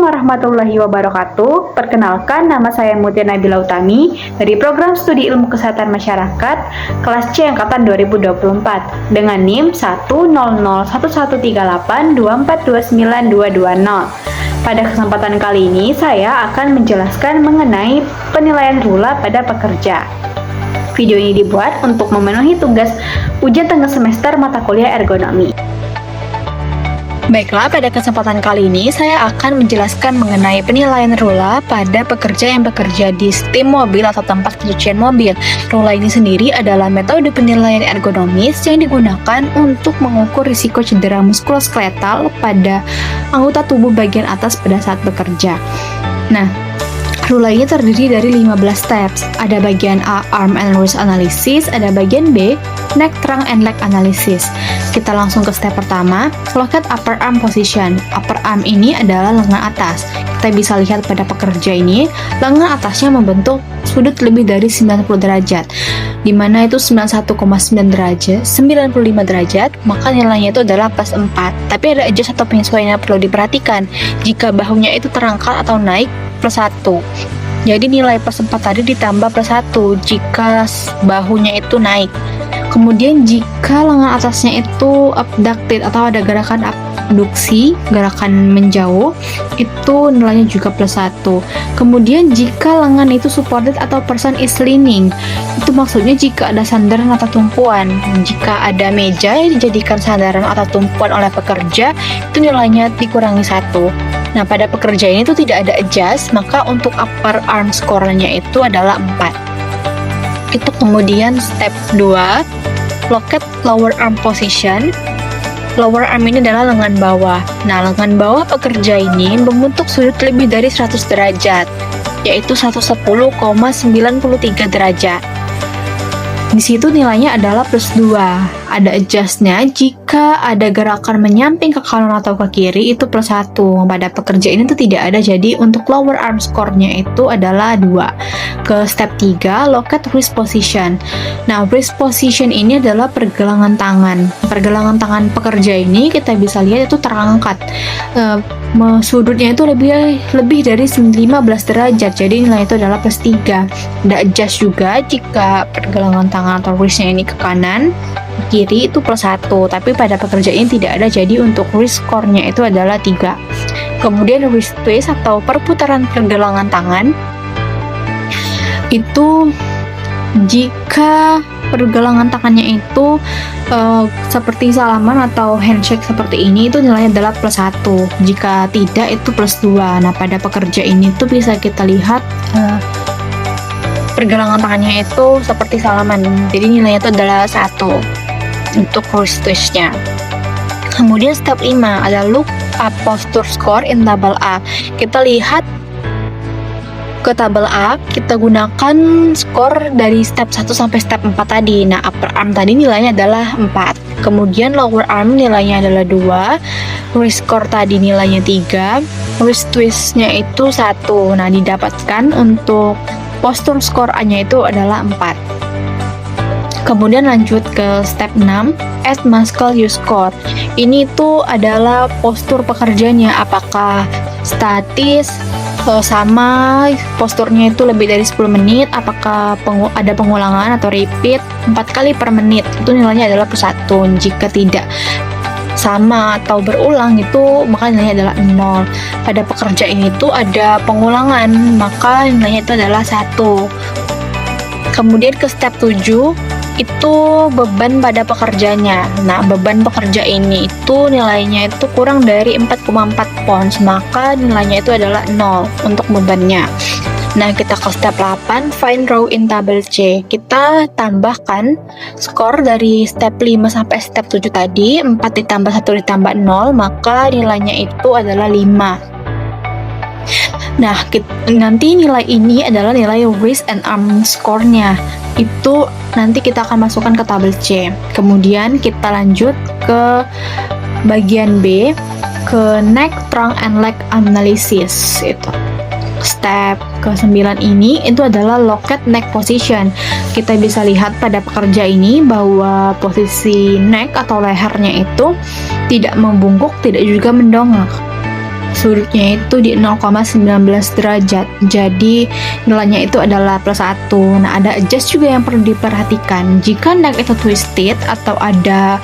warahmatullahi wabarakatuh. Perkenalkan, nama saya Mutia Nabila Utami dari Program Studi Ilmu Kesehatan Masyarakat kelas C angkatan 2024 dengan NIM 100113824292220. Pada kesempatan kali ini saya akan menjelaskan mengenai penilaian RULA pada pekerja. Video ini dibuat untuk memenuhi tugas ujian tengah semester mata kuliah ergonomi. Baiklah, pada kesempatan kali ini saya akan menjelaskan mengenai penilaian RULA pada pekerja yang bekerja di STIM mobil atau tempat pencucian mobil. RULA ini sendiri adalah metode penilaian ergonomis yang digunakan untuk mengukur risiko cedera muskuloskeletal pada anggota tubuh bagian atas pada saat bekerja. Nah, RULA ini terdiri dari 15 steps. Ada bagian A, arm and wrist analysis, ada bagian B, neck, trunk, and leg analysis. Kita langsung ke step pertama, locate upper arm position. Upper arm ini adalah lengan atas. Kita bisa lihat pada pekerja ini, lengan atasnya membentuk sudut lebih dari 90 derajat. Di mana itu 91,9 derajat, 95 derajat, maka nilainya itu adalah plus 4. Tapi ada adjust atau penyesuaian yang perlu diperhatikan. Jika bahunya itu terangkat atau naik, plus 1. Jadi nilai plus 4 tadi ditambah plus 1 jika bahunya itu naik. Kemudian jika lengan atasnya itu abducted atau ada gerakan abduksi, gerakan menjauh, itu nilainya juga plus 1. Kemudian jika lengan itu supported atau person is leaning, itu maksudnya jika ada sandaran atau tumpuan. Jika ada meja yang dijadikan sandaran atau tumpuan oleh pekerja, itu nilainya dikurangi 1. Nah, pada pekerja ini tuh tidak ada adjust, maka untuk upper arm score-nya itu adalah 4. Itu kemudian step 2, locate lower arm position. Lower arm ini adalah lengan bawah. Nah, lengan bawah pekerja ini membentuk sudut lebih dari 100 derajat, yaitu 110,93 derajat. Di situ nilainya adalah plus 2. Ada adjustnya jika ada gerakan menyamping ke kanan atau ke kiri, itu plus 1. Pada pekerja ini tuh tidak ada, jadi untuk lower arm score-nya itu adalah 2. Ke step 3, locate wrist position. Nah, wrist position ini adalah pergelangan tangan. Pergelangan tangan pekerja ini kita bisa lihat itu terangkat. Sudutnya itu lebih dari 15 derajat, jadi nilai itu adalah plus 3. Ada adjust juga jika pergelangan tangan atau wristnya ini ke kanan, ke kiri itu plus 1, tapi pada pekerja ini tidak ada, jadi untuk wrist score-nya itu adalah 3. Kemudian wrist twist atau perputaran pergelangan tangan, itu jika pergelangan tangannya itu seperti salaman atau handshake seperti ini, itu nilainya adalah plus 1. Jika tidak, itu plus 2. Nah, pada pekerja ini tuh bisa kita lihat pergelangan tangannya itu seperti salaman, jadi nilainya itu adalah 1 untuk wrist twist-nya. Kemudian step 5 ada look up posture score in table A. Kita lihat ke tabel A, kita gunakan skor dari step 1 sampai step 4 tadi. Nah, upper arm tadi nilainya adalah 4. Kemudian lower arm nilainya adalah 2. Wrist score tadi nilainya 3. Wrist twist-nya itu 1. Nah, didapatkan untuk posture score A-nya itu adalah 4. Kemudian lanjut ke step 6, add muscle use score. Ini itu adalah postur pekerjanya, apakah statis, sama posturnya itu lebih dari 10 menit, apakah ada pengulangan atau repeat 4 kali per menit, itu nilainya adalah plus 1. Jika tidak sama atau berulang itu maka nilainya adalah 0. Pada pekerja ini tuh ada pengulangan, maka nilainya itu adalah 1. Kemudian ke step 7 itu beban pada pekerjanya. Nah, beban pekerja ini itu nilainya itu kurang dari 4,4 pounds, maka nilainya itu adalah 0 untuk bebannya. Nah, kita ke step 8, find row in table C. Kita tambahkan skor dari step 5 sampai step 7 tadi, 4 ditambah 1 ditambah 0, maka nilainya itu adalah 5. Nah, nanti nilai ini adalah nilai wrist and arm score-nya. Itu nanti kita akan masukkan ke tabel C. Kemudian kita lanjut ke bagian B, ke neck, trunk, and leg analysis. Itu step ke-9 ini itu adalah locate neck position. Kita bisa lihat pada pekerja ini bahwa posisi neck atau lehernya itu tidak membungkuk, tidak juga mendongak. sudutnya itu di 0,19 derajat. Jadi nilainya itu adalah +1. Nah, ada adjust juga yang perlu diperhatikan. Jika neck itu twisted atau ada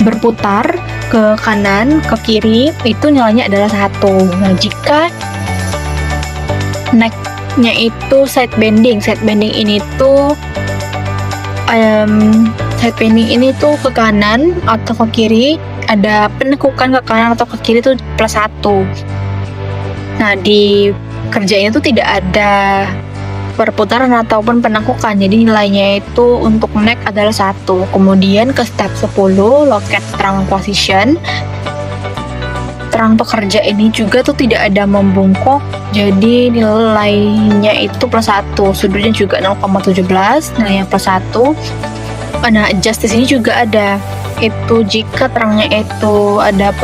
berputar ke kanan, ke kiri, itu nilainya adalah 1. Nah, jika necknya itu side bending ini tuh ke kanan atau ke kiri, ada penekukan ke kanan atau ke kiri itu +1. Nah, di kerjanya itu tidak ada perputaran ataupun penekukan, jadi nilainya itu untuk neck adalah 1. Kemudian ke step 10, loket terang position. Terang pekerja ini juga tuh tidak ada membungkuk, jadi nilainya itu +1. Sudutnya juga 0,17, nilainya +1. Nah, adjust di sini juga ada. Itu jika terangnya itu ada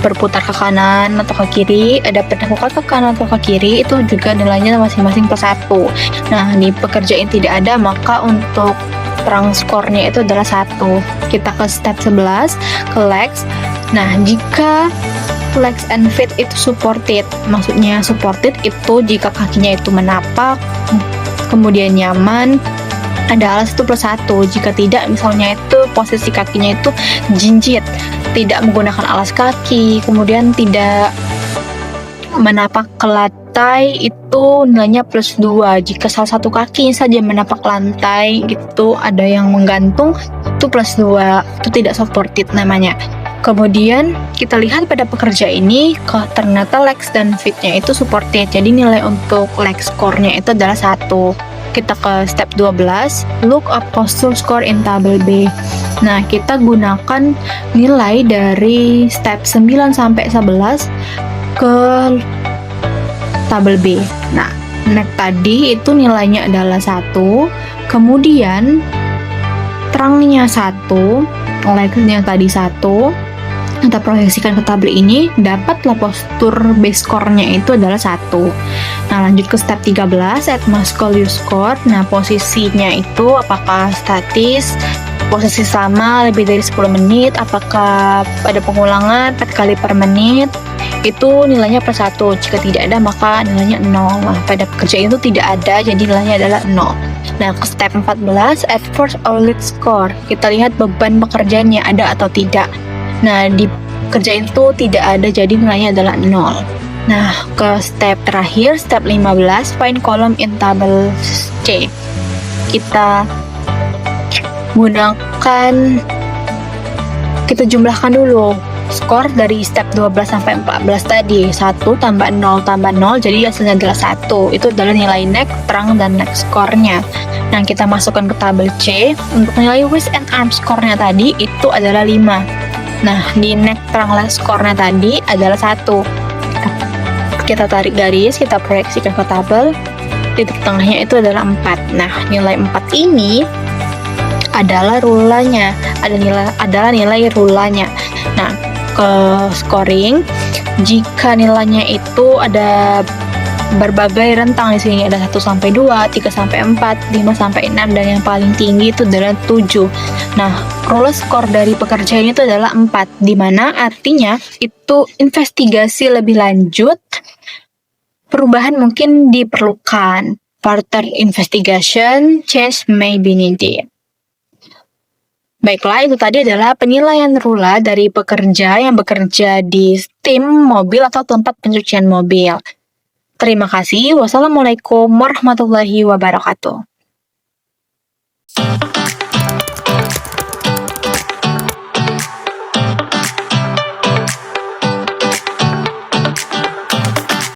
berputar ke kanan atau ke kiri, ada penekukan ke kanan atau ke kiri, itu juga nilainya masing-masing +1. Nah, di pekerja ini tidak ada, maka untuk terang skornya itu adalah 1. Kita ke step 11, ke legs. Nah, jika legs and feet itu supported, maksudnya supported itu jika kakinya itu menapak, kemudian nyaman, ada alas itu +1. Jika tidak, misalnya itu posisi kakinya itu jinjit, tidak menggunakan alas kaki, kemudian tidak menapak ke lantai, itu nilainya +2. Jika salah satu kaki saja menapak lantai, itu ada yang menggantung, itu +2, itu tidak supported namanya. Kemudian kita lihat pada pekerja ini, ternyata legs dan feet-nya itu supported, jadi nilai untuk leg score-nya itu adalah 1. Kita ke step 12, look up posture score in table B. Nah, kita gunakan nilai dari step 9 sampai 11 ke tabel B. Nah, neck tadi itu nilainya adalah 1, kemudian terangnya 1, legsnya tadi 1. Kita proyeksikan ke tabel ini, dapatlah postur base score-nya itu adalah 1. Nah, lanjut ke step 13, at muscle use score. Nah, posisinya itu apakah statis, posisi sama lebih dari 10 menit, apakah ada pengulangan 4 kali per menit, itu nilainya +1. Jika tidak ada, maka nilainya 0. Nah, pada pekerjaan itu tidak ada, jadi nilainya adalah 0. Nah, ke step 14, at force outlet score. Kita lihat beban pekerjaannya ada atau tidak. Nah, di kerjaan itu tidak ada, jadi nilainya adalah 0. Nah, ke step terakhir, step 15, find column in table C. Kita jumlahkan dulu skor dari step 12 sampai 14 tadi. 1 tambah 0 tambah 0, jadi hasilnya adalah 1. Itu adalah nilai neck, terang, dan neck skornya. Nah, kita masukkan ke tabel C. Untuk nilai waist and arm skornya tadi itu adalah 5. Nah, di neck, terang, leg skornya tadi adalah 1. Kita tarik garis, kita proyeksikan ke tabel. Titik tengahnya itu adalah 4. Nah, nilai 4 ini adalah rulanya, adalah nilai rulanya. Nah, ke scoring, jika nilainya itu ada berbagai rentang di sini, ada 1 sampai 2, 3 sampai 4, 5 sampai 6, dan yang paling tinggi itu adalah 7. Nah, rule skor dari pekerjaan itu adalah 4, di mana artinya itu investigasi lebih lanjut, perubahan mungkin diperlukan. Further investigation, change may be needed. Baiklah, itu tadi adalah penilaian rula dari pekerja yang bekerja di tim mobil atau tempat pencucian mobil. Terima kasih. Wassalamualaikum warahmatullahi wabarakatuh.